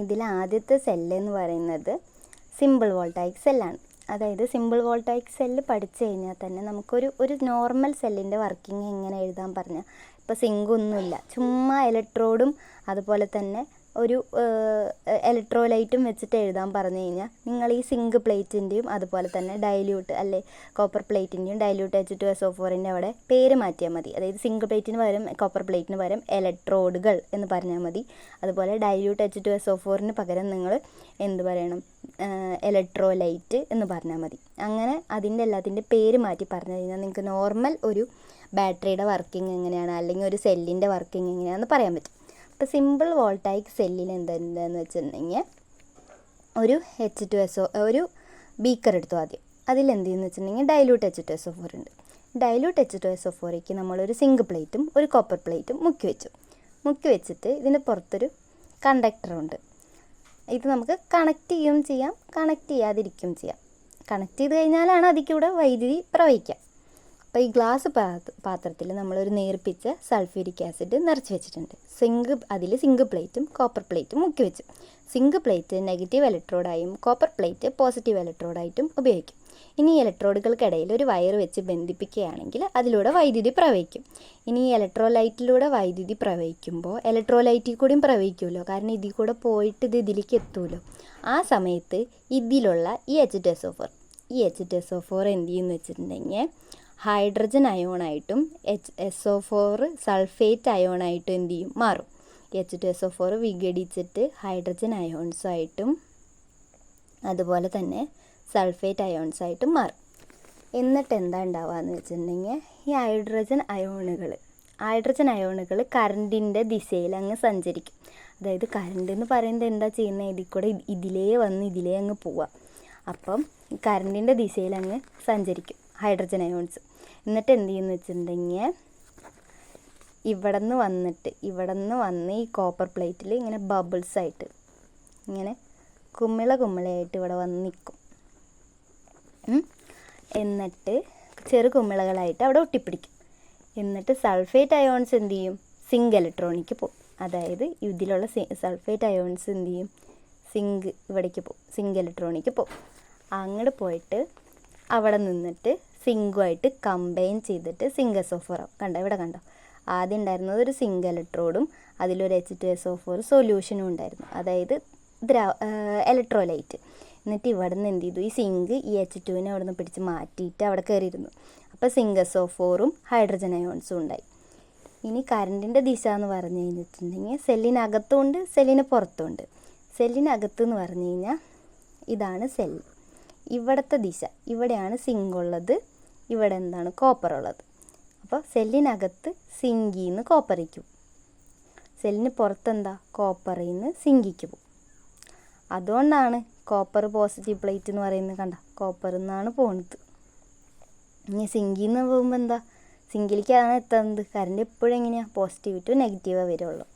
ഇതിൽ ആദ്യത്തെ സെല്ല് എന്ന് പറയുന്നത് സിമ്പിൾ വോൾട്ടായിക് സെല്ലാണ്. അതായത് സിമ്പിൾ വോൾട്ടായിക് സെല്ല് പഠിച്ചു കഴിഞ്ഞാൽ തന്നെ നമുക്കൊരു നോർമൽ സെല്ലിൻ്റെ വർക്കിംഗ് എങ്ങനെ എഴുതാൻ പറഞ്ഞാൽ, ഇപ്പോൾ സിങ്കൊന്നുമില്ല, ചുമ്മാ ഇലക്ട്രോഡും അതുപോലെ തന്നെ ഒരു ഇലക്ട്രോലൈറ്റും വെച്ചിട്ട് എഴുതാൻ പറഞ്ഞു കഴിഞ്ഞാൽ നിങ്ങൾ ഈ സിങ്ക് പ്ലേറ്റിൻ്റെയും അതുപോലെ തന്നെ ഡൈല്യൂട്ട് അല്ലെ കോപ്പർ പ്ലേറ്റിൻ്റെയും ഡൈല്യൂട്ട് H2SO4ൻ്റെ അവിടെ പേര് മാറ്റിയാൽ മതി. അതായത് സിങ്ക് പ്ലേറ്റിന് പകരം കോപ്പർ പ്ലേറ്റിന് പകരം ഇലക്ട്രോഡുകൾ എന്ന് പറഞ്ഞാൽ മതി. അതുപോലെ ഡൈല്യൂട്ട് H2SO4ന് പകരം നിങ്ങൾ എന്ത് പറയണം, ഇലക്ട്രോലൈറ്റ് എന്ന് പറഞ്ഞാൽ മതി. അങ്ങനെ അതിൻ്റെ എല്ലാത്തിൻ്റെ പേര് മാറ്റി പറഞ്ഞു കഴിഞ്ഞാൽ നിങ്ങൾക്ക് നോർമൽ ഒരു ബാറ്ററിയുടെ വർക്കിംഗ് എങ്ങനെയാണ് അല്ലെങ്കിൽ ഒരു സെല്ലിൻ്റെ വർക്കിംഗ് എങ്ങനെയാണെന്ന് പറയാൻ പറ്റും. അപ്പോൾ സിമ്പിൾ വോൾട്ടായിക് സെല്ലിൽ എന്താണെന്ന് വെച്ചിട്ടുണ്ടെങ്കിൽ ഒരു ബീക്കർ എടുത്തു ആദ്യം. അതിലെന്ത് ചെയ്യുന്നു വെച്ചിട്ടുണ്ടെങ്കിൽ ഡൈല്യൂട്ട് H2SO4 ഉണ്ട്. ഡൈല്യൂട്ട് H2SO4ക്ക് നമ്മളൊരു സിങ്ക് പ്ലേറ്റും ഒരു കോപ്പർ പ്ലേറ്റും മുക്കി വെച്ചിട്ട് ഇതിൻ്റെ പുറത്തൊരു കണ്ടക്ടറുണ്ട്. ഇത് നമുക്ക് കണക്ട് ചെയ്യുകയും ചെയ്യാം, കണക്ട് ചെയ്യാതിരിക്കുകയും ചെയ്യാം. കണക്ട് ചെയ്ത് കഴിഞ്ഞാലാണ് അതിലൂടെ വൈദ്യുതി പ്രവഹിക്കുക. അപ്പോൾ ഈ ഗ്ലാസ് പാത്രത്തിൽ നമ്മളൊരു നേർപ്പിച്ച സൾഫ്യൂരിക് ആസിഡ് നിറച്ച് വെച്ചിട്ടുണ്ട്. അതിൽ സിങ്ക് പ്ലേറ്റും കോപ്പർ പ്ലേറ്റും മുക്കി വെച്ചു. സിങ്ക് പ്ലേറ്റ് നെഗറ്റീവ് ഇലക്ട്രോഡായും കോപ്പർ പ്ലേറ്റ് പോസിറ്റീവ് ഇലക്ട്രോഡായിട്ടും ഉപയോഗിക്കും. ഇനി ഈ ഇലക്ട്രോഡുകൾക്കിടയിൽ ഒരു വയർ വെച്ച് ബന്ധിപ്പിക്കുകയാണെങ്കിൽ അതിലൂടെ വൈദ്യുതി പ്രവഹിക്കും. ഇനി ഈ ഇലക്ട്രോലൈറ്റിലൂടെ വൈദ്യുതി പ്രവഹിക്കുമ്പോൾ ഇലക്ട്രോലൈറ്റിൽ കൂടിയും പ്രവഹിക്കുമല്ലോ, കാരണം ഇതിൽ കൂടെ പോയിട്ട് ഇതിലേക്ക് എത്തുമല്ലോ. ആ സമയത്ത് ഇതിലുള്ള ഈ H2SO4 എന്ത് ചെയ്യുമെന്ന് വെച്ചിട്ടുണ്ടെങ്കിൽ ഹൈഡ്രജൻ അയോണായിട്ടും SO4 സൾഫേറ്റ് അയോണായിട്ടും എന്ത് ചെയ്യും, മാറും. H2SO4 വിഘടിച്ചിട്ട് ഹൈഡ്രജൻ അയോൺസായിട്ടും അതുപോലെ തന്നെ സൾഫേറ്റ് അയോൺസായിട്ടും മാറും. എന്നിട്ട് എന്താ ഉണ്ടാവുകയെന്ന് വെച്ചിട്ടുണ്ടെങ്കിൽ ഈ ഹൈഡ്രജൻ അയോണുകൾ കറണ്ടിൻ്റെ ദിശയിൽ അങ്ങ് സഞ്ചരിക്കും. അതായത് കറണ്ട് എന്ന് പറയുന്നത് എന്താ ചെയ്യുന്നത്, ഇതിൽ കൂടെ ഇതിലേ അങ്ങ് പോവുക. അപ്പം കറണ്ടിൻ്റെ ദിശയിൽ അങ്ങ് സഞ്ചരിക്കും ഹൈഡ്രജൻ അയോൺസ്. എന്നിട്ട് എന്ത് ചെയ്യുന്നു വെച്ചിട്ടുണ്ടെങ്കിൽ ഇവിടെ നിന്ന് വന്ന് ഈ കോപ്പർ പ്ലേറ്റിൽ ഇങ്ങനെ ബബിൾസായിട്ട് ഇങ്ങനെ കുമിളയായിട്ട് ഇവിടെ വന്ന് നിൽക്കും. എന്നിട്ട് ചെറു കുമിളകളായിട്ട് അവിടെ ഒട്ടിപ്പിടിക്കും. എന്നിട്ട് സൾഫേറ്റ് അയോൺസ് എന്ത് ചെയ്യും, സിങ്ക് ഇലക്ട്രോണിക്ക് പോകും. അതായത് ഇതിലുള്ള സൾഫേറ്റ് അയോൺസ് എന്ത് ചെയ്യും, സിങ്ക് ഇലക്ട്രോണിക്ക് പോകും. അങ്ങോട്ട് പോയിട്ട് അവിടെ നിന്നിട്ട് സിങ്കുമായിട്ട് കമ്പൈൻ ചെയ്തിട്ട് സിങ്ക് SO4 ആവും. ഇവിടെ കണ്ടോ, ആദ്യം ഉണ്ടായിരുന്നത് ഒരു സിങ്ക് ഇലക്ട്രോഡും അതിലൊരു H2SO4 സൊല്യൂഷനും ഉണ്ടായിരുന്നു, അതായത് ഇലക്ട്രോലൈറ്റ്. എന്നിട്ട് ഇവിടെ നിന്ന് എന്ത് ചെയ്തു, ഈ സിങ്ക് ഈ H2നെ അവിടെ നിന്ന് പിടിച്ച് മാറ്റിയിട്ട് അവിടെ കയറിയിരുന്നു. അപ്പോൾ സിങ്ക് SO4ഉം ഹൈഡ്രജൻ അയോൺസും ഉണ്ടായി. ഇനി കറണ്ടിൻ്റെ ദിശ എന്ന് പറഞ്ഞു കഴിഞ്ഞിട്ടുണ്ടെങ്കിൽ സെല്ലിനകത്തുമുണ്ട് സെല്ലിന് പുറത്തുമുണ്ട്. സെല്ലിനകത്ത് എന്ന് പറഞ്ഞു കഴിഞ്ഞാൽ ഇതാണ് സെല്ല്. ഇവിടുത്തെ ദിശ, ഇവിടെയാണ് സിങ്ക് ഉള്ളത്, ഇവിടെ എന്താണ് കോപ്പർ ഉള്ളത്. അപ്പോൾ സെല്ലിനകത്ത് സിങ്കിൽ നിന്ന് കോപ്പറിലേക്ക് പോകും, സെല്ലിന് പുറത്തെന്താ കോപ്പറിൽ നിന്ന് സിങ്കിക്ക് പോകും. അതുകൊണ്ടാണ് കോപ്പർ പോസിറ്റീവ് പ്ലേറ്റ് എന്ന് പറയുന്നത്. കണ്ട, കോപ്പറിൽ നിന്നാണ് പോകുന്നത്. ഇനി സിങ്കിൽ നിന്ന് പോകുമ്പോൾ എന്താ, സിങ്കിലേക്കാണ് എത്തുന്നത്. കറണ്ട് എപ്പോഴും എങ്ങനെയാണ്, പോസിറ്റീവ് ടു നെഗറ്റീവ് വരുള്ളൂ.